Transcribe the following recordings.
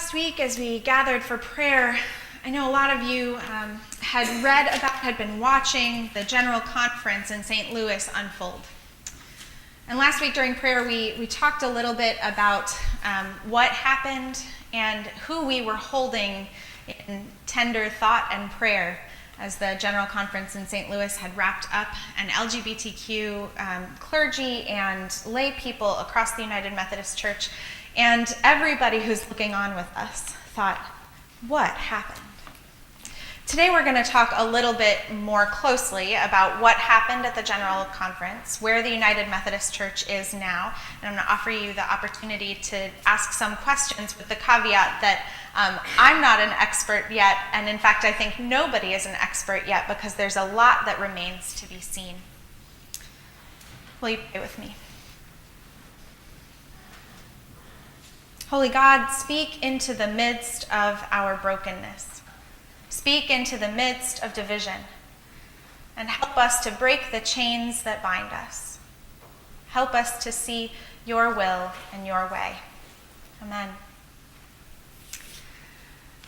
past week, as we gathered for prayer, I know a lot of you had been watching the General Conference in St. Louis unfold. And last week during prayer, we talked a little bit about what happened and who we were holding in tender thought and prayer as the General Conference in St. Louis had wrapped up, and LGBTQ clergy and lay people across the United Methodist Church and everybody who's looking on with us thought, what happened? Today we're going to talk a little bit more closely about what happened at the General Conference, where the United Methodist Church is now, and I'm going to offer you the opportunity to ask some questions with the caveat that I'm not an expert yet, and in fact I think nobody is an expert yet because there's a lot that remains to be seen. Will you pray with me? Holy God, speak into the midst of our brokenness. Speak into the midst of division, and help us to break the chains that bind us. Help us to see your will and your way. Amen.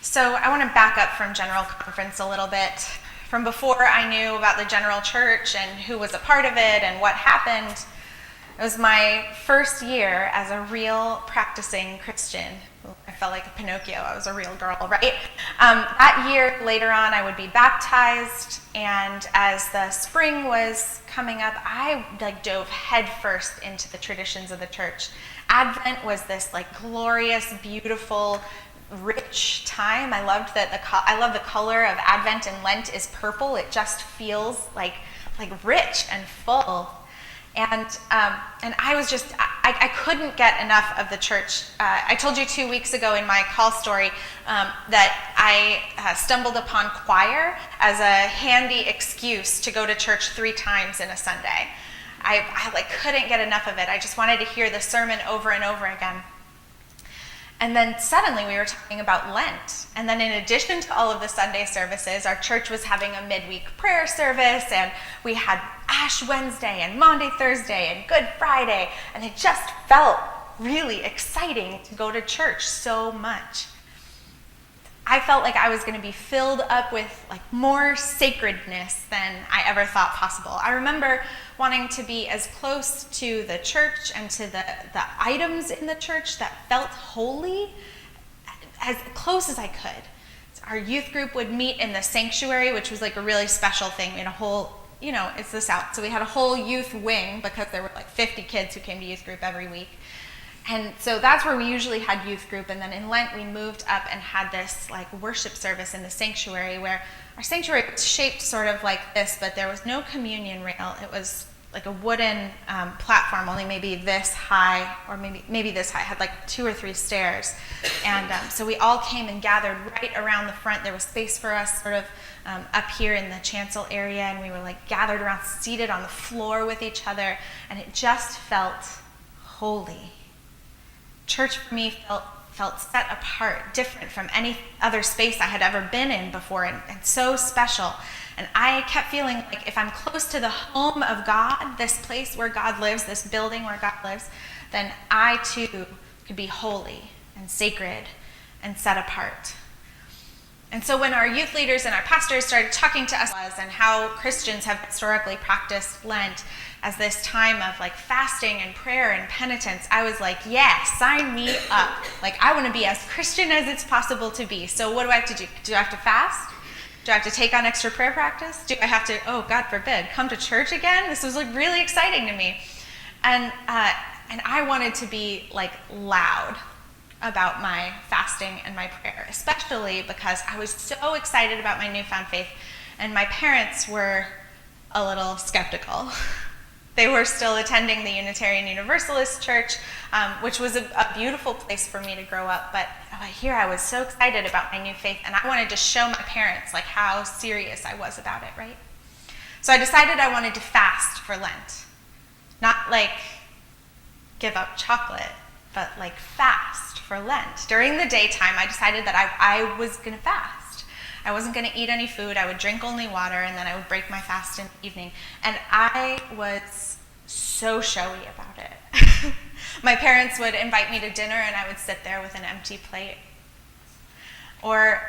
So I want to back up from General Conference a little bit. From before I knew about the General Church and who was a part of it and what happened, it was my first year as a real practicing Christian. I felt like a Pinocchio. I was a real girl, right? That year, later on, I would be baptized, and as the spring was coming up, I dove headfirst into the traditions of the church. Advent was this glorious, beautiful, rich time. I love the color of Advent, and Lent is purple. It just feels like rich and full. And I was just, I couldn't get enough of the church. I told you 2 weeks ago in my call story that I stumbled upon choir as a handy excuse to go to church 3 times in a Sunday. I couldn't get enough of it. I just wanted to hear the sermon over and over again. And then suddenly we were talking about Lent. And then in addition to all of the Sunday services, our church was having a midweek prayer service, and we had Ash Wednesday and Maundy Thursday and Good Friday. And it just felt really exciting to go to church so much. I felt like I was going to be filled up with more sacredness than I ever thought possible. I remember wanting to be as close to the church and to the items in the church that felt holy, as close as I could. Our youth group would meet in the sanctuary, which was a really special thing. We had a whole, it's the South, so we had a whole youth wing because there were 50 kids who came to youth group every week. And so that's where we usually had youth group. And then in Lent, we moved up and had this worship service in the sanctuary, where our sanctuary was shaped sort of like this, but there was no communion rail. It was like a wooden platform, only maybe this high, or maybe this high. It had 2 or 3 stairs. And so we all came and gathered right around the front. There was space for us sort of up here in the chancel area, and we were gathered around, seated on the floor with each other, and it just felt holy. Church for me felt set apart, different from any other space I had ever been in before, and so special. And I kept feeling like if I'm close to the home of God, this place where God lives, this building where God lives, then I too could be holy and sacred and set apart. And so when our youth leaders and our pastors started talking to us and how Christians have historically practiced Lent as this time of fasting and prayer and penitence, I was like, yeah, sign me up. I want to be as Christian as it's possible to be. So what do I have to do? Do I have to fast? Do I have to take on extra prayer practice? Do I have to, oh, God forbid, come to church again? This was really exciting to me. And I wanted to be loud about my fasting and my prayer, especially because I was so excited about my newfound faith, and my parents were a little skeptical. They were still attending the Unitarian Universalist Church, which was a beautiful place for me to grow up, but here I was so excited about my new faith, and I wanted to show my parents how serious I was about it, right? So I decided I wanted to fast for Lent. Not give up chocolate, but fast for Lent. During the daytime, I decided that I was going to fast. I wasn't going to eat any food. I would drink only water, and then I would break my fast in the evening. And I was so showy about it. My parents would invite me to dinner, and I would sit there with an empty plate Or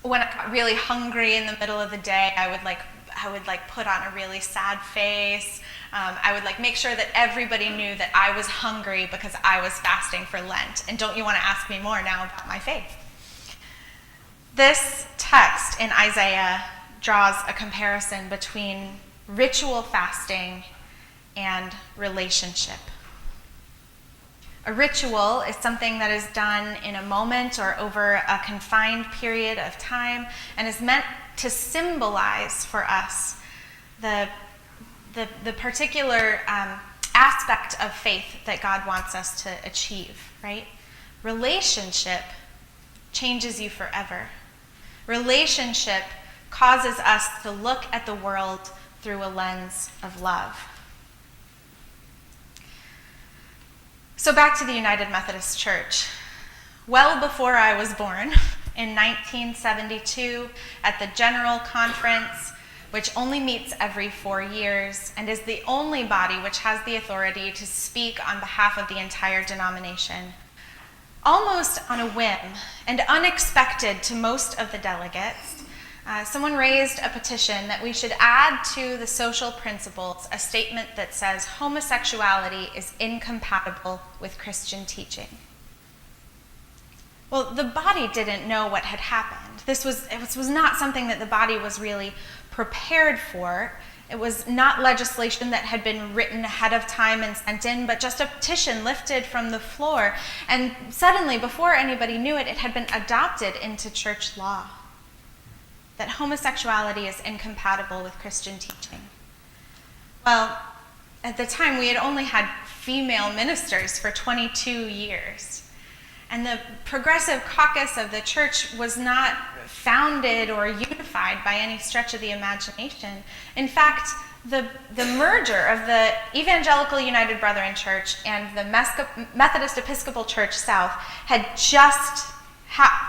when I got really hungry in the middle of the day, I would put on a really sad face. I would make sure that everybody knew that I was hungry because I was fasting for Lent. And don't you want to ask me more now about my faith? This text in Isaiah draws a comparison between ritual fasting and relationship. A ritual is something that is done in a moment or over a confined period of time and is meant to symbolize for us the particular aspect of faith that God wants us to achieve, right? Relationship changes you forever. Relationship causes us to look at the world through a lens of love. So back to the United Methodist Church. Well before I was born, in 1972, at the General Conference, which only meets every 4 years and is the only body which has the authority to speak on behalf of the entire denomination, almost on a whim and unexpected to most of the delegates, someone raised a petition that we should add to the social principles a statement that says homosexuality is incompatible with Christian teaching. Well, the body didn't know what had happened. It was not something that the body was really prepared for. It was not legislation that had been written ahead of time and sent in, but just a petition lifted from the floor. And suddenly, before anybody knew it, it had been adopted into church law. That homosexuality is incompatible with Christian teaching. Well, at the time, we had only had female ministers for 22 years. And the progressive caucus of the church was not founded or unified by any stretch of the imagination. In fact, the merger of the Evangelical United Brethren Church and the Methodist Episcopal Church South had just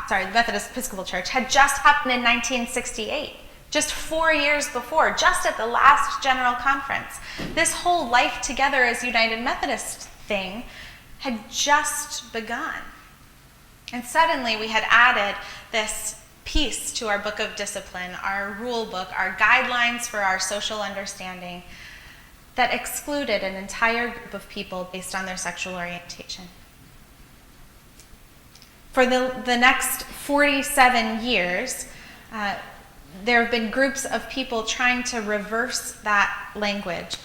the Methodist Episcopal Church had just happened in 1968, just 4 years before, just at the last General Conference. This whole life together as United Methodist thing had just begun. And suddenly we had added this piece to our book of discipline, our rule book, our guidelines for our social understanding that excluded an entire group of people based on their sexual orientation. For the next 47 years, there have been groups of people trying to reverse that language.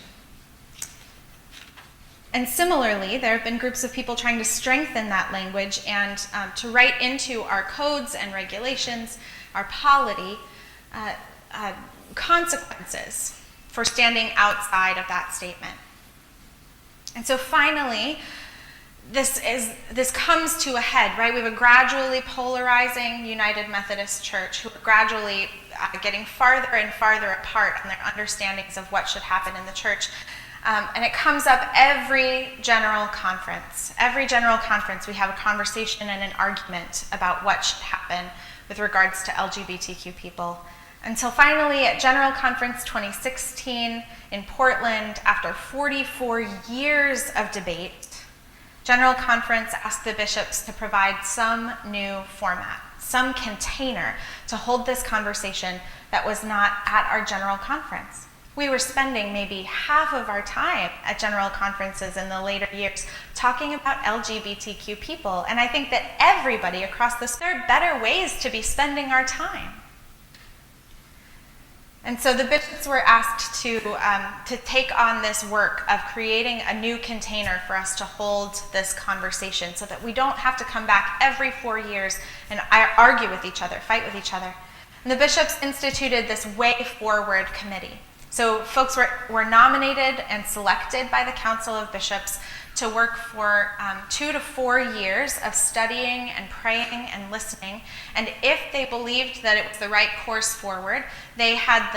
And similarly, there have been groups of people trying to strengthen that language and to write into our codes and regulations, our polity, consequences for standing outside of that statement. And so finally, this comes to a head, right? We have a gradually polarizing United Methodist Church who are gradually getting farther and farther apart on their understandings of what should happen in the church. And it comes up every general conference. Every general conference, we have a conversation and an argument about what should happen with regards to LGBTQ people. Until finally, at General Conference 2016 in Portland, after 44 years of debate, General Conference asked the bishops to provide some new format, some container to hold this conversation that was not at our General Conference. We were spending maybe half of our time at general conferences in the later years talking about LGBTQ people, and I think that everybody across the square, there are better ways to be spending our time. And so the bishops were asked to take on this work of creating a new container for us to hold this conversation so that we don't have to come back every 4 years and argue with each other, fight with each other. And the bishops instituted this Way Forward committee. So folks were nominated and selected by the Council of Bishops to work for 2 to 4 years of studying and praying and listening. And if they believed that it was the right course forward, they had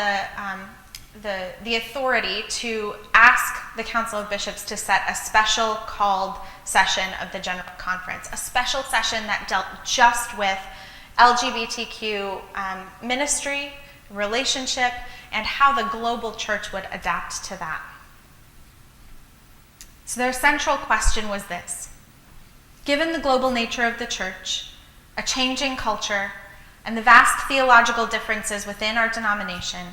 the authority to ask the Council of Bishops to set a special called session of the General Conference, a special session that dealt just with LGBTQ ministry, relationship, and how the global church would adapt to that. So their central question was this: given the global nature of the church, a changing culture, and the vast theological differences within our denomination,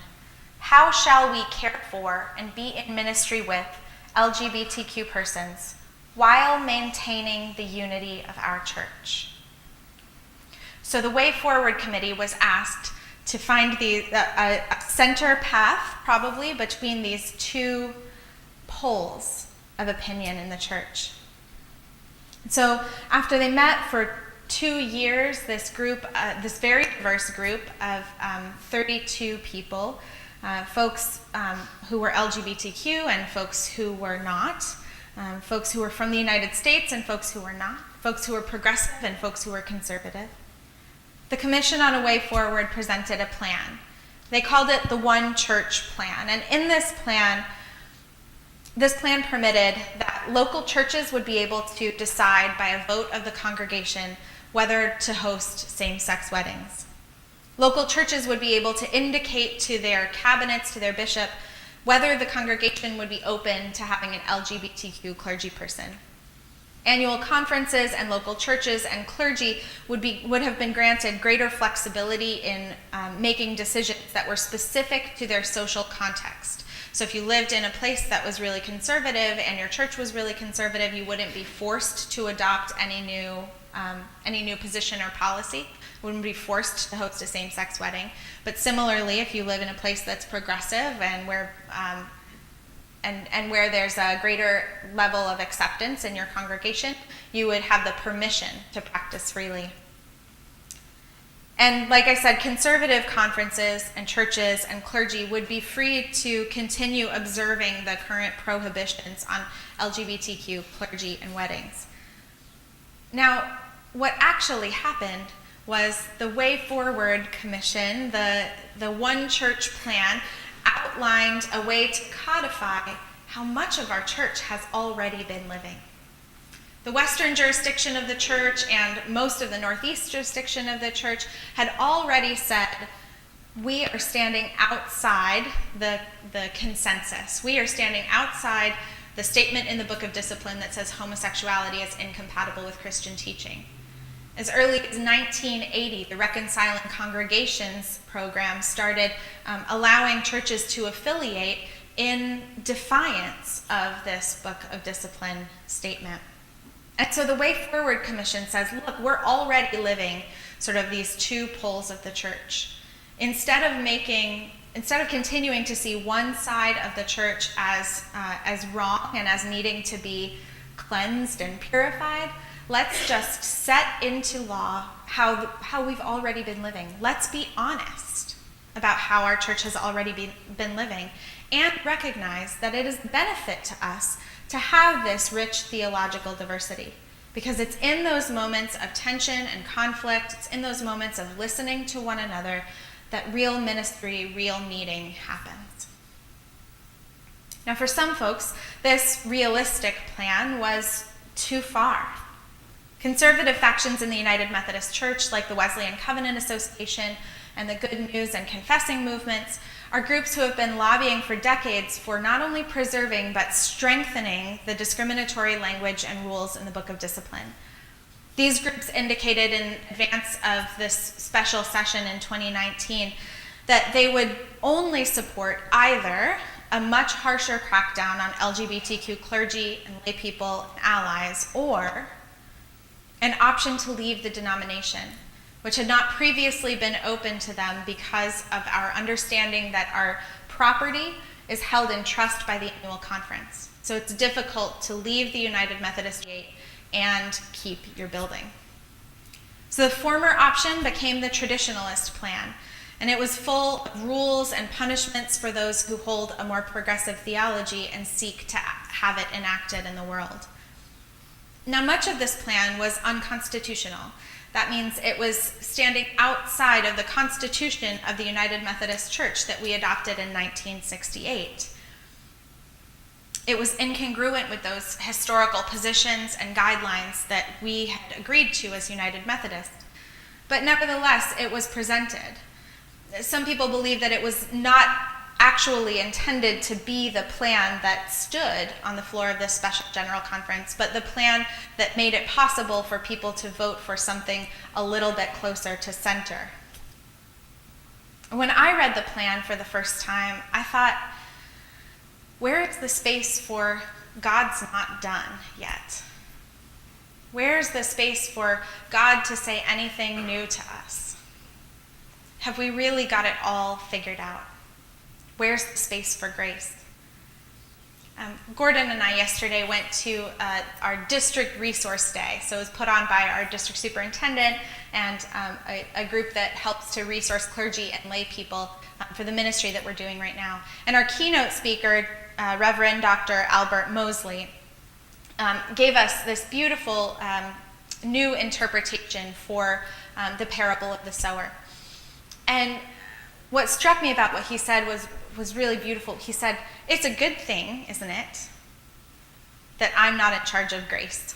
how shall we care for and be in ministry with LGBTQ persons while maintaining the unity of our church? So the Way Forward Committee was asked to find a center path, probably, between these two poles of opinion in the church. So after they met for 2 years, this group, this very diverse group of 32 people, folks who were LGBTQ and folks who were not, folks who were from the United States and folks who were not, folks who were progressive and folks who were conservative. The Commission on a Way Forward presented a plan. They called it the One Church Plan. And in this plan permitted that local churches would be able to decide by a vote of the congregation whether to host same-sex weddings. Local churches would be able to indicate to their cabinets, to their bishop, whether the congregation would be open to having an LGBTQ clergy person. Annual conferences and local churches and clergy would have been granted greater flexibility in making decisions that were specific to their social context. So if you lived in a place that was really conservative and your church was really conservative, you wouldn't be forced to adopt any new position or policy. You wouldn't be forced to host a same-sex wedding. But similarly, if you live in a place that's progressive and where there's a greater level of acceptance in your congregation, you would have the permission to practice freely. And like I said, conservative conferences and churches and clergy would be free to continue observing the current prohibitions on LGBTQ clergy and weddings. Now, what actually happened was the Way Forward Commission, the One Church Plan, outlined a way to codify how much of our church has already been living. The western jurisdiction of the church and most of the northeast jurisdiction of the church had already said, we are standing outside the consensus. We are standing outside the statement in the Book of Discipline that says homosexuality is incompatible with Christian teaching. As early as 1980, the Reconciling Congregations program started allowing churches to affiliate in defiance of this Book of Discipline statement. And so the Way Forward Commission says, look, we're already living sort of these two poles of the church. Instead of continuing to see one side of the church as wrong and as needing to be cleansed and purified, let's just set into law how we've already been living. Let's be honest about how our church has already been living and recognize that it is a benefit to us to have this rich theological diversity, because it's in those moments of tension and conflict, it's in those moments of listening to one another that real ministry, real meeting happens. Now, for some folks, this realistic plan was too far. Conservative factions in the United Methodist Church, like the Wesleyan Covenant Association and the Good News and Confessing movements, are groups who have been lobbying for decades for not only preserving but strengthening the discriminatory language and rules in the Book of Discipline. These groups indicated in advance of this special session in 2019 that they would only support either a much harsher crackdown on LGBTQ clergy and lay people and allies, or an option to leave the denomination, which had not previously been open to them because of our understanding that our property is held in trust by the annual conference. So it's difficult to leave the United Methodist Gate and keep your building. So the former option became the traditionalist plan, and it was full of rules and punishments for those who hold a more progressive theology and seek to have it enacted in the world. Now, much of this plan was unconstitutional. That means it was standing outside of the Constitution of the United Methodist Church that we adopted in 1968. It was incongruent with those historical positions and guidelines that we had agreed to as United Methodist. But nevertheless, it was presented. Some people believe that it was not actually intended to be the plan that stood on the floor of this special general conference, but the plan that made it possible for people to vote for something a little bit closer to center. When I read the plan for the first time, I thought, where is the space for God's not done yet? Where's the space for God to say anything new to us? Have we really got it all figured out? Where's the space for grace? Gordon and I yesterday went to our district resource day. So it was put on by our district superintendent and a group that helps to resource clergy and lay people for the ministry that we're doing right now. And our keynote speaker, Reverend Dr. Albert Mosley, gave us this beautiful new interpretation for the parable of the sower. And what struck me about what he said was really beautiful. He said, it's a good thing, isn't it, that I'm not in charge of grace.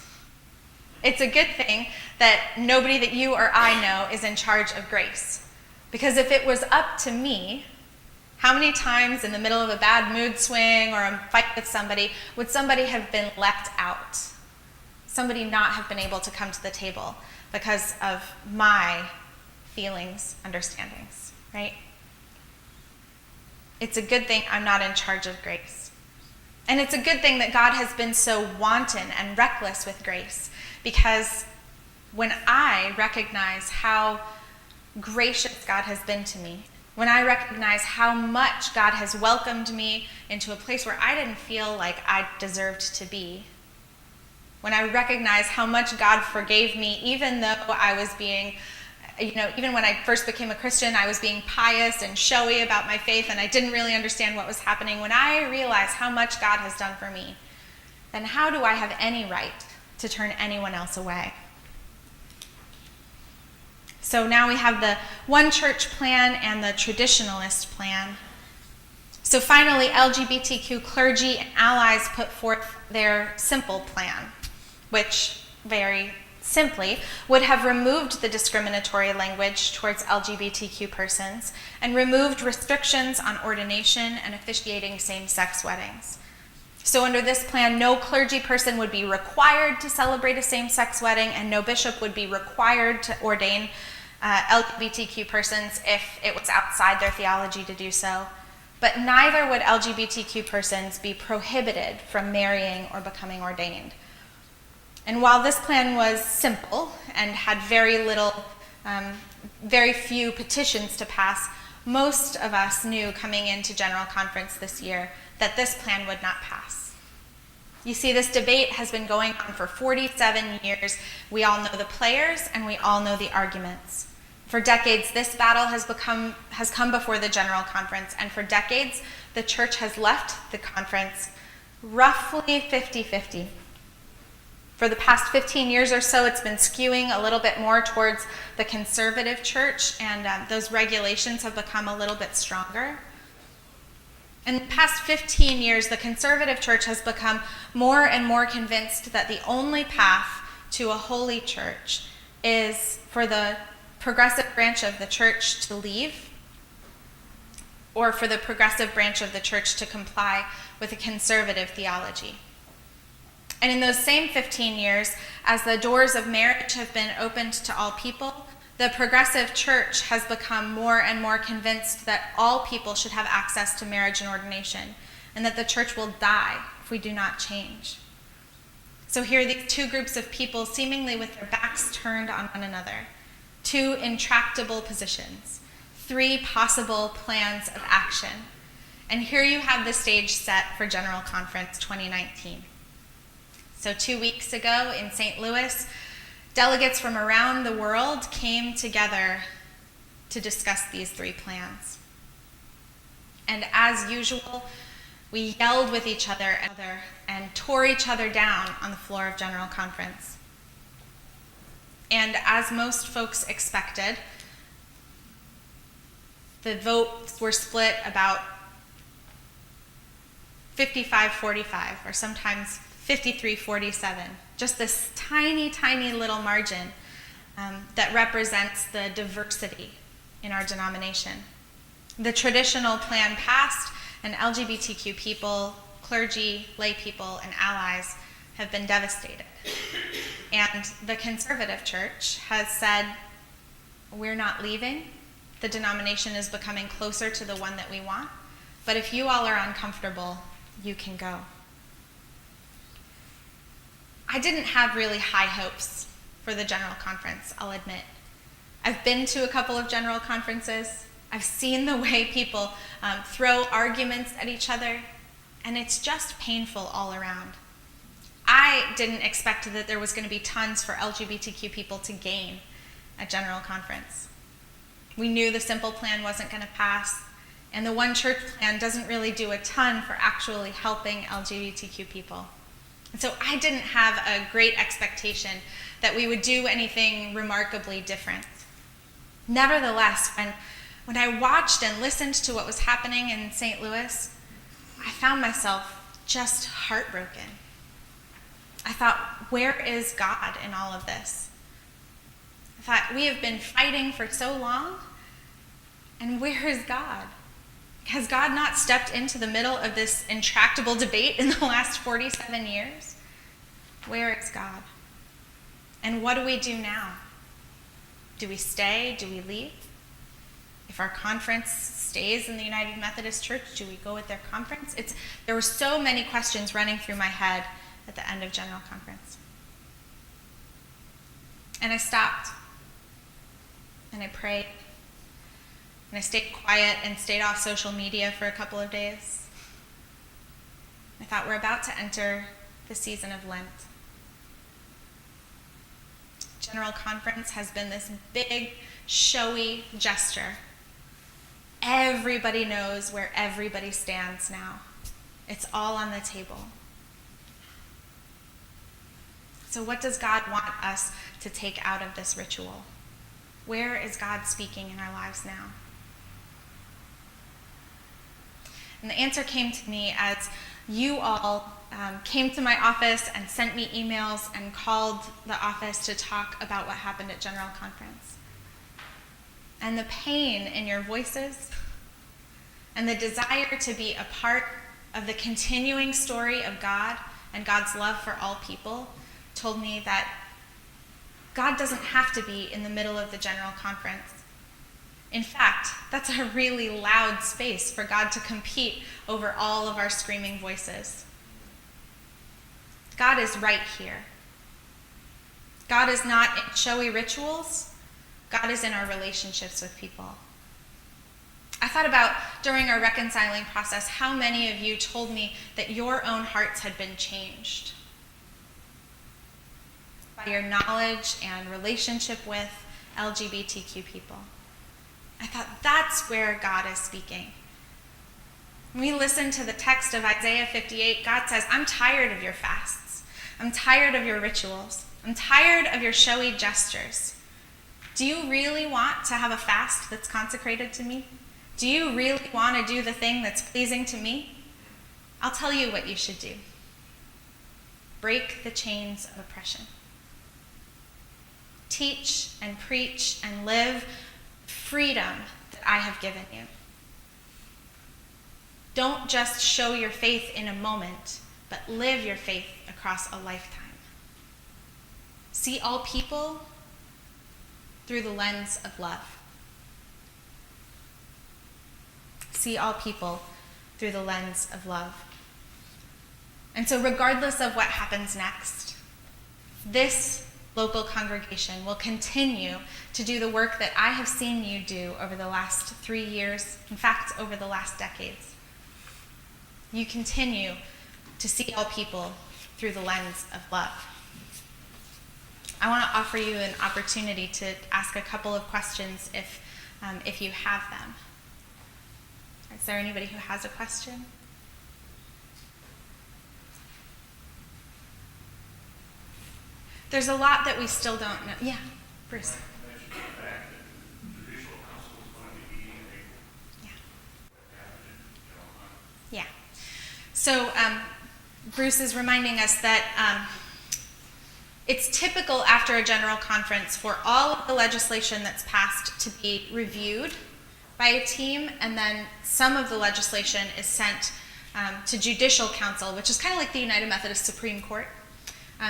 It's a good thing that nobody that you or I know is in charge of grace. Because if it was up to me, how many times in the middle of a bad mood swing or a fight with somebody would somebody have been left out? Somebody not have been able to come to the table because of my feelings, understandings, right? It's a good thing I'm not in charge of grace. And it's a good thing that God has been so wanton and reckless with grace, because when I recognize how gracious God has been to me, when I recognize how much God has welcomed me into a place where I didn't feel like I deserved to be, when I recognize how much God forgave me, even though I was being, even when I first became a Christian, I was being pious and showy about my faith and I didn't really understand what was happening. When I realize how much God has done for me, then how do I have any right to turn anyone else away? So now we have the one church plan and the traditionalist plan. So finally, LGBTQ clergy and allies put forth their simple plan, which very simply would have removed the discriminatory language towards LGBTQ persons and removed restrictions on ordination and officiating same-sex weddings. So under this plan, no clergy person would be required to celebrate a same-sex wedding, and no bishop would be required to ordain LGBTQ persons if it was outside their theology to do so. But neither would LGBTQ persons be prohibited from marrying or becoming ordained. And while this plan was simple and had very few petitions to pass, most of us knew coming into General Conference this year that this plan would not pass. You see, this debate has been going on for 47 years. We all know the players and we all know the arguments. For decades, this battle has come before the General Conference, and for decades, the church has left the conference roughly 50-50. For the past 15 years or so, it's been skewing a little bit more towards the conservative church, and those regulations have become a little bit stronger. In the past 15 years, the conservative church has become more and more convinced that the only path to a holy church is for the progressive branch of the church to leave, or for the progressive branch of the church to comply with a conservative theology. And in those same 15 years, as the doors of marriage have been opened to all people, the progressive church has become more and more convinced that all people should have access to marriage and ordination, and that the church will die if we do not change. So here are these two groups of people seemingly with their backs turned on one another, two intractable positions, three possible plans of action. And here you have the stage set for General Conference 2019. So 2 weeks ago in St. Louis, delegates from around the world came together to discuss these three plans. And as usual, we yelled with each other and tore each other down on the floor of General Conference. And as most folks expected, the votes were split about 55-45, or sometimes 53-47, just this tiny, tiny little margin that represents the diversity in our denomination. The traditional plan passed, and LGBTQ people, clergy, lay people, and allies have been devastated. And the conservative church has said, we're not leaving. The denomination is becoming closer to the one that we want. But if you all are uncomfortable, you can go. I didn't have really high hopes for the General Conference, I'll admit. I've been to a couple of General Conferences. I've seen the way people throw arguments at each other, and it's just painful all around. I didn't expect that there was going to be tons for LGBTQ people to gain at General Conference. We knew the simple plan wasn't going to pass, and the One Church plan doesn't really do a ton for actually helping LGBTQ people. And so I didn't have a great expectation that we would do anything remarkably different. Nevertheless, when I watched and listened to what was happening in St. Louis, I found myself just heartbroken. I thought, where is God in all of this? I thought, we have been fighting for so long, and where is God? Has God not stepped into the middle of this intractable debate in the last 47 years? Where is God? And what do we do now? Do we stay? Do we leave? If our conference stays in the United Methodist Church, do we go with their conference? There were so many questions running through my head at the end of General Conference. And I stopped, and I prayed, and I stayed quiet and stayed off social media for a couple of days. I thought, we're about to enter the season of Lent. General Conference has been this big, showy gesture. Everybody knows where everybody stands now. It's all on the table. So what does God want us to take out of this ritual? Where is God speaking in our lives now? And the answer came to me as you all came to my office and sent me emails and called the office to talk about what happened at General Conference. And the pain in your voices and the desire to be a part of the continuing story of God and God's love for all people told me that God doesn't have to be in the middle of the General Conference. In fact, that's a really loud space for God to compete over all of our screaming voices. God is right here. God is not in showy rituals. God is in our relationships with people. I thought about, during our reconciling process, how many of you told me that your own hearts had been changed by your knowledge and relationship with LGBTQ people. I thought, that's where God is speaking. When we listen to the text of Isaiah 58, God says, I'm tired of your fasts. I'm tired of your rituals. I'm tired of your showy gestures. Do you really want to have a fast that's consecrated to me? Do you really want to do the thing that's pleasing to me? I'll tell you what you should do. Break the chains of oppression. Teach and preach and live freedom that I have given you. Don't just show your faith in a moment, but live your faith across a lifetime. See all people through the lens of love. See all people through the lens of love. And so regardless of what happens next, this local congregation will continue to do the work that I have seen you do over the last 3 years, in fact, over the last decades. You continue to see all people through the lens of love. I want to offer you an opportunity to ask a couple of questions if you have them. Is there anybody who has a question? There's a lot that we still don't know. Yeah, Bruce. Yeah. So Bruce is reminding us that it's typical after a general conference for all of the legislation that's passed to be reviewed by a team, and then some of the legislation is sent to Judicial Council, which is kind of like the United Methodist Supreme Court.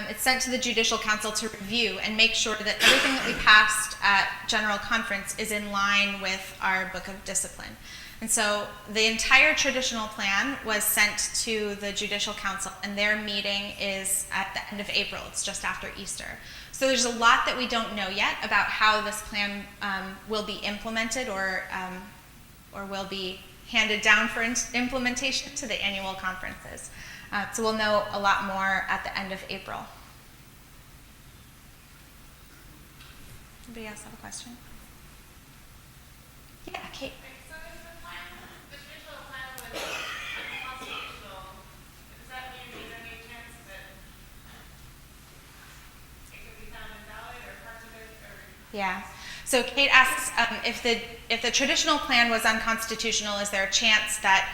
It's sent to the Judicial Council to review and make sure that everything that we passed at General Conference is in line with our Book of Discipline. And so the entire traditional plan was sent to the Judicial Council, and their meeting is at the end of April. It's just after Easter. So there's a lot that we don't know yet about how this plan will be implemented or will be handed down for implementation to the annual conferences. So we'll know a lot more at the end of April. Anybody else have a question? Yeah, Kate. So if the traditional plan was unconstitutional, does that mean there's any chance that it could be found invalid or parts of it? Yeah. So Kate asks if the traditional plan was unconstitutional, is there a chance that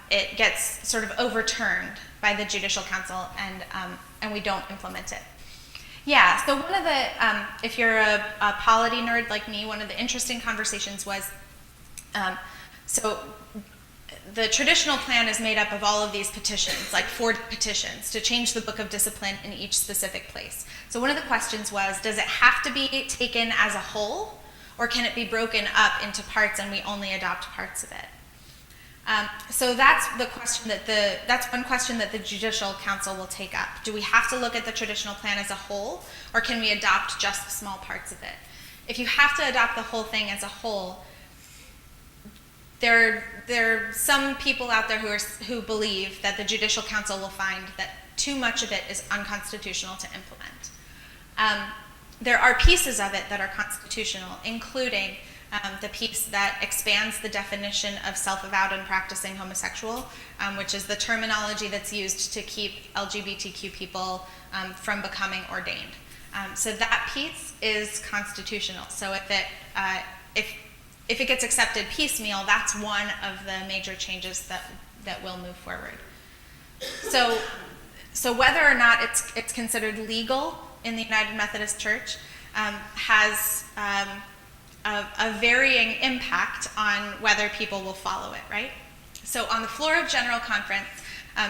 it gets sort of overturned by the Judicial Council and we don't implement it? Yeah. So one of the, if you're a polity nerd like me, one of the interesting conversations was, so the traditional plan is made up of all of these petitions, like 4 petitions, to change the Book of Discipline in each specific place. So one of the questions was, does it have to be taken as a whole, or can it be broken up into parts and we only adopt parts of it? So that's the question that's one question that the Judicial Council will take up. Do we have to look at the traditional plan as a whole, or can we adopt just the small parts of it? If you have to adopt the whole thing as a whole, there are some people out there who believe that the Judicial Council will find that too much of it is unconstitutional to implement. There are pieces of it that are constitutional, including the piece that expands the definition of self-avowed and practicing homosexual, which is the terminology that's used to keep LGBTQ people from becoming ordained. So that piece is constitutional. So if it gets accepted piecemeal, that's one of the major changes that will move forward. So whether or not it's considered legal in the United Methodist Church has a varying impact on whether people will follow it, right? So on the floor of General Conference,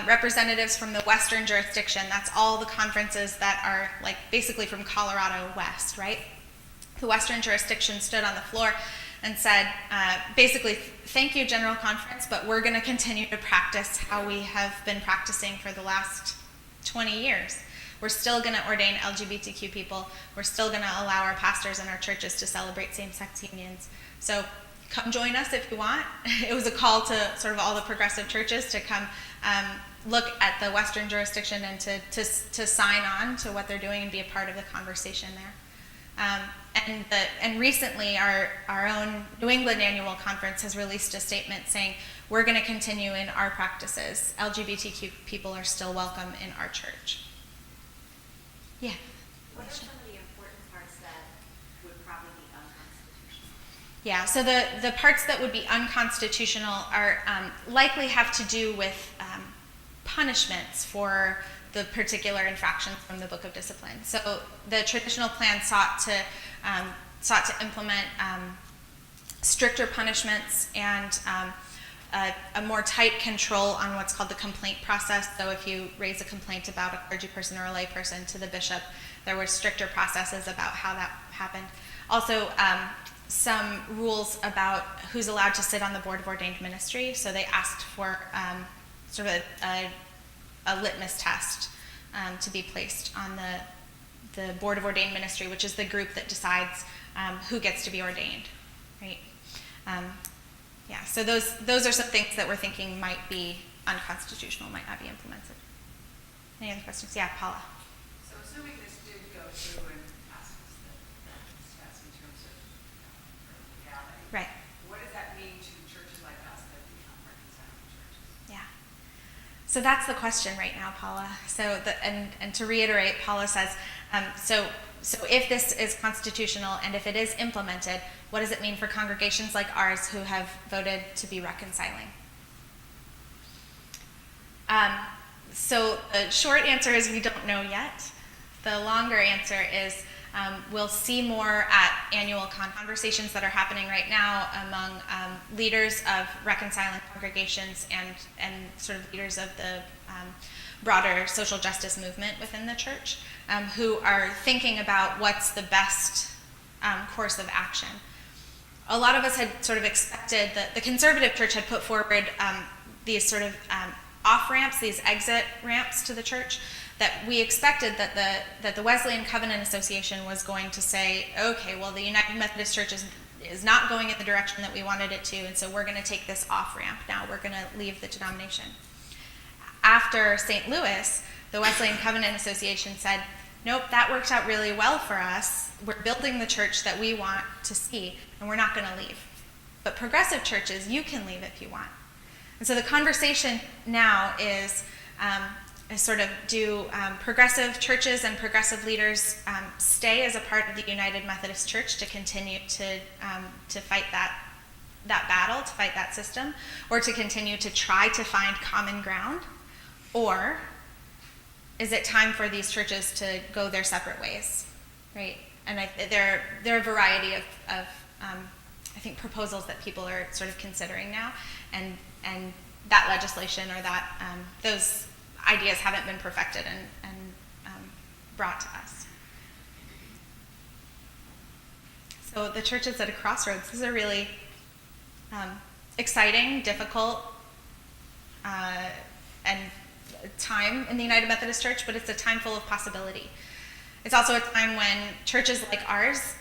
representatives from the Western jurisdiction, that's all the conferences that are like basically from Colorado west, right? The Western jurisdiction stood on the floor and said, basically, thank you, General Conference, but we're going to continue to practice how we have been practicing for the last 20 years. We're still going to ordain LGBTQ people. We're still going to allow our pastors and our churches to celebrate same-sex unions. So come join us if you want. It was a call to sort of all the progressive churches to come look at the Western jurisdiction and to sign on to what they're doing and be a part of the conversation there. And recently, our own New England Annual Conference has released a statement saying, we're going to continue in our practices. LGBTQ people are still welcome in our church. Yeah. What are some of the important parts that would probably be unconstitutional? Yeah, so the parts that would be unconstitutional are likely have to do with punishments for the particular infractions from the Book of Discipline. So the traditional plan sought to implement stricter punishments and a more tight control on what's called the complaint process. So if you raise a complaint about a clergy person or a lay person to the bishop, there were stricter processes about how that happened. Also, some rules about who's allowed to sit on the Board of Ordained Ministry. So they asked for sort of a litmus test to be placed on the Board of Ordained Ministry, which is the group that decides who gets to be ordained, right? Yeah, so those are some things that we're thinking might be unconstitutional, might not be implemented. Any other questions? Yeah, Paula. So assuming this did go through and pass this test in terms of legality, Right. what does that mean to churches like us that become reconciling churches? Yeah. So that's the question right now, Paula. So and to reiterate, Paula says, so if this is constitutional and if it is implemented, what does it mean for congregations like ours who have voted to be reconciling? So the short answer is we don't know yet. The longer answer is We'll see more at annual conversations that are happening right now among leaders of reconciling congregations and sort of leaders of the broader social justice movement within the church, who are thinking about what's the best course of action. A lot of us had sort of expected that the conservative church had put forward these sort of off-ramps, these exit ramps to the church, that we expected that the Wesleyan Covenant Association was going to say, okay, well, the United Methodist Church is not going in the direction that we wanted it to, and so we're going to take this off-ramp now. We're going to leave the denomination. After St. Louis, the Wesleyan Covenant Association said, nope, that worked out really well for us. We're building the church that we want to see, and we're not going to leave. But progressive churches, you can leave if you want. And so the conversation now is sort of, do progressive churches and progressive leaders stay as a part of the United Methodist Church to continue to fight that battle, to fight that system, or to continue to try to find common ground? Or is it time for these churches to go their separate ways, right? And there are a variety of I think, proposals that people are sort of considering now, and that legislation or that those ideas haven't been perfected and brought to us. So the church is at a crossroads. This is a really exciting, difficult, and time in the United Methodist Church, but it's a time full of possibility. It's also a time when churches like ours,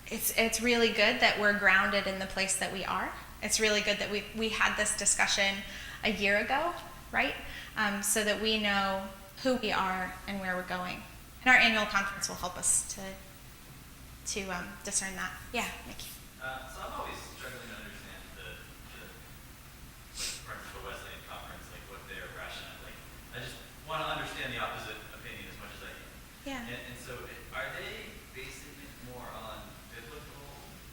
it's really good that we're grounded in the place that we are. It's really good that we had this discussion a year ago, right? So that we know who we are and where we're going. And our annual conference will help us to discern that. Yeah, Mickey. So I'm always struggling to understand the like, for Wesleyan conference, like what their rationale. Like, I just want to understand the opposite opinion as much as I can. Yeah. And so, are they basing it more on biblical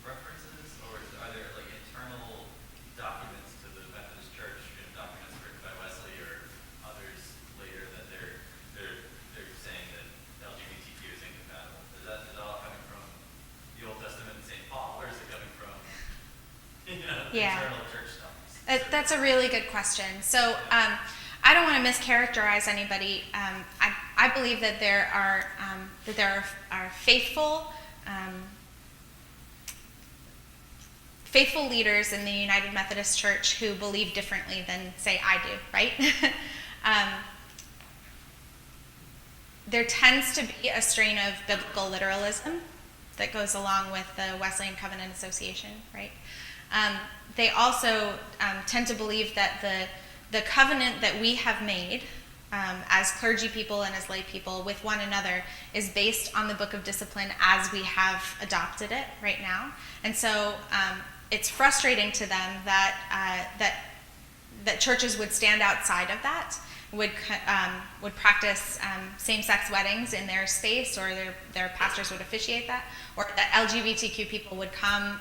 references, or are there like internal documents to the Methodist Church, documents written by Wesley or others later that they're saying that LGBTQ is incompatible? Is that all coming from the Old Testament and St. Paul, or is it coming from internal church stuff? That's a really good question. So I don't want to mischaracterize anybody. I believe that there are faithful leaders in the United Methodist Church who believe differently than, say, I do, right? There tends to be a strain of biblical literalism that goes along with the Wesleyan Covenant Association, right? They also tend to believe that the covenant that we have made as clergy people and as lay people with one another is based on the Book of Discipline as we have adopted it right now. And so it's frustrating to them that churches would stand outside of that, would practice same-sex weddings in their space, or their pastors would officiate that, or that LGBTQ people would come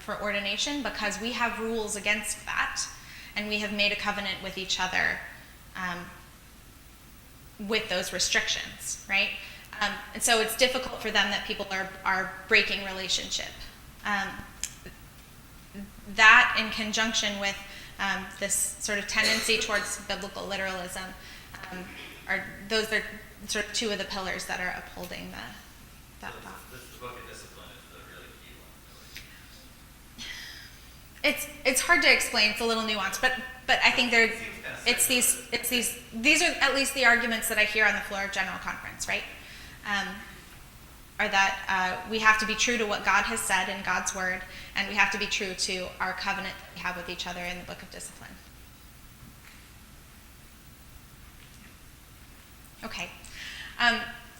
for ordination, because we have rules against that, and we have made a covenant with each other with those restrictions, right? And so it's difficult for them that people are breaking relationship. That, in conjunction with this sort of tendency towards biblical literalism, are sort of two of the pillars that are upholding that thought. The Book of Discipline is the really key one. It's hard to explain. It's a little nuanced, but I think these are at least the arguments that I hear on the floor of General Conference, right? Are that we have to be true to what God has said in God's Word, and we have to be true to our covenant that we have with each other in the Book of Discipline. Okay.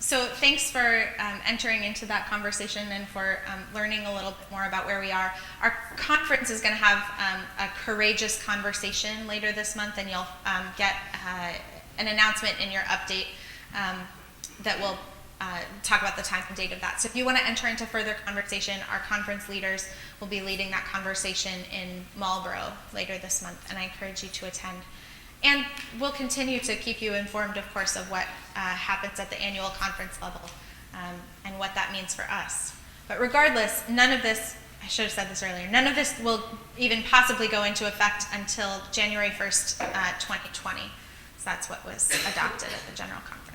So thanks for entering into that conversation and for learning a little bit more about where we are. Our conference is going to have a courageous conversation later this month, and you'll get an announcement in your update that will talk about the time and date of that. So if you want to enter into further conversation, our conference leaders will be leading that conversation in Marlborough later this month, and I encourage you to attend. And we'll continue to keep you informed, of course, of what happens at the annual conference level and what that means for us. But regardless, none of this, I should have said this earlier, none of this will even possibly go into effect until January 1st, 2020. So that's what was adopted at the General Conference.